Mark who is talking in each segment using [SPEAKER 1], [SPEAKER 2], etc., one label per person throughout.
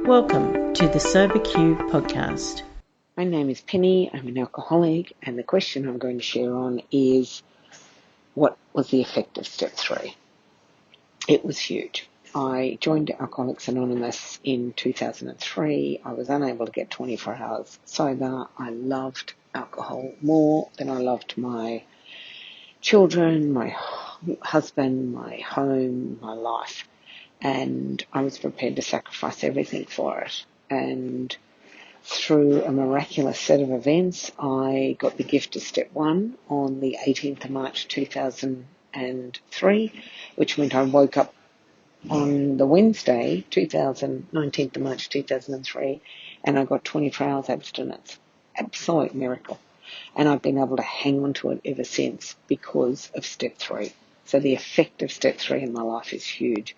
[SPEAKER 1] Welcome to the SoberQ Podcast.
[SPEAKER 2] My name is Penny, I'm an alcoholic, and the question I'm going to share on is, what was the effect of step 3? It was huge. I joined Alcoholics Anonymous in 2003. I was unable to get 24 hours sober. I loved alcohol more than I loved my children, my husband, my home, my life. And I was prepared to sacrifice everything for it. And through a miraculous set of events, I got the gift of step 1 on the 18th of March 2003, which meant I woke up on the Wednesday, 19th of March 2003, and I got 24 hours abstinence. Absolute miracle. And I've been able to hang on to it ever since because of step 3. So the effect of step 3 in my life is huge.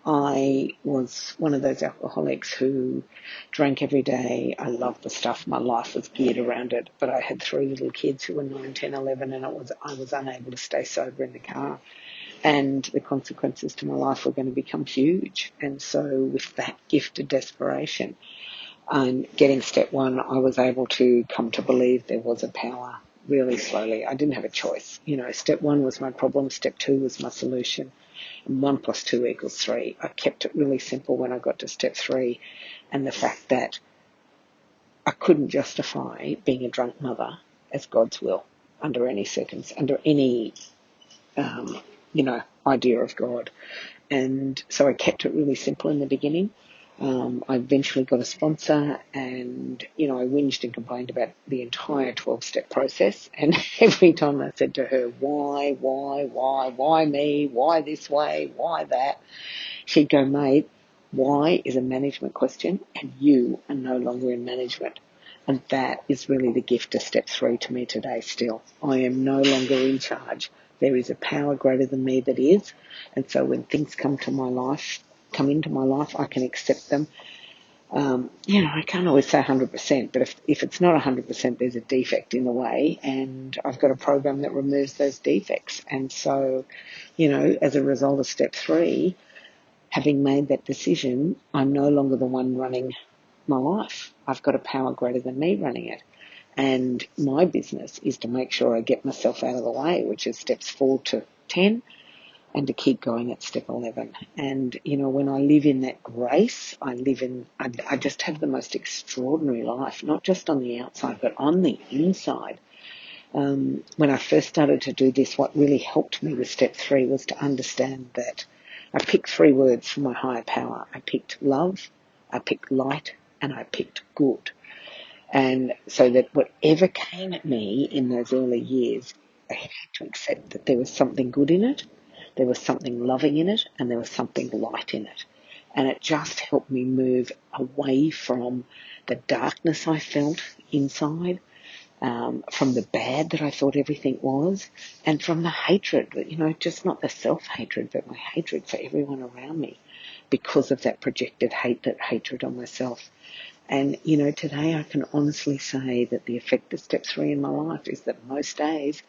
[SPEAKER 2] I was one of those alcoholics who drank every day. I loved the stuff. My life was geared around it. But I had 3 little kids who were 9, 10, 11, and I was unable to stay sober in the car. And the consequences to my life were going to become huge. And so with that gift of desperation and getting step 1, I was able to come to believe there was a power really slowly. I didn't have a choice. Step 1 was my problem. Step 2 was my solution. And 1 + 2 = 3. I kept it really simple when I got to step 3, and the fact that I couldn't justify being a drunk mother as God's will under any circumstance, under any, idea of God. And so I kept it really simple in the beginning. I eventually got a sponsor, and, I whinged and complained about the entire 12-step process. And every time I said to her, why me? Why this way? Why that? She'd go, mate, why is a management question, and you are no longer in management. And that is really the gift of step 3 to me today still. I am no longer in charge. There is a power greater than me that is. And so when things come into my life, I can accept them. I can't always say 100%, but if it's not 100%, there's a defect in the way, and I've got a program that removes those defects. And so, as a result of step 3, having made that decision, I'm no longer the one running my life. I've got a power greater than me running it. And my business is to make sure I get myself out of the way, which is steps 4 to 10. And to keep going at step 11. And, when I live in that grace, I just have the most extraordinary life, not just on the outside, but on the inside. When I first started to do this, what really helped me with step 3 was to understand that I picked 3 words from my higher power. I picked love, I picked light, and I picked good. And so that whatever came at me in those early years, I had to accept that there was something good in it. There was something loving in it, and there was something light in it. And it just helped me move away from the darkness I felt inside, from the bad that I thought everything was, and from the hatred, just not the self-hatred, but my hatred for everyone around me because of that projected hatred on myself. And, today I can honestly say that the effect of step 3 in my life is that most days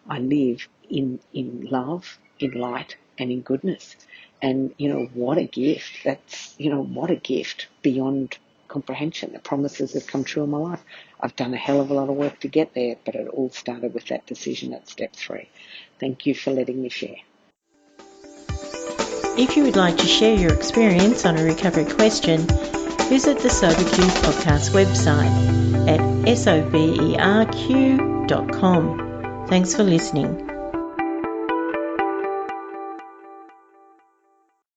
[SPEAKER 2] I live in love, in light, and in goodness. And, what a gift. That's, what a gift beyond comprehension. The promises have come true in my life. I've done a hell of a lot of work to get there, but it all started with that decision at step 3. Thank you for letting me share.
[SPEAKER 1] If you would like to share your experience on a recovery question, visit the SoberQ Podcast website at soberq.com. Thanks for listening.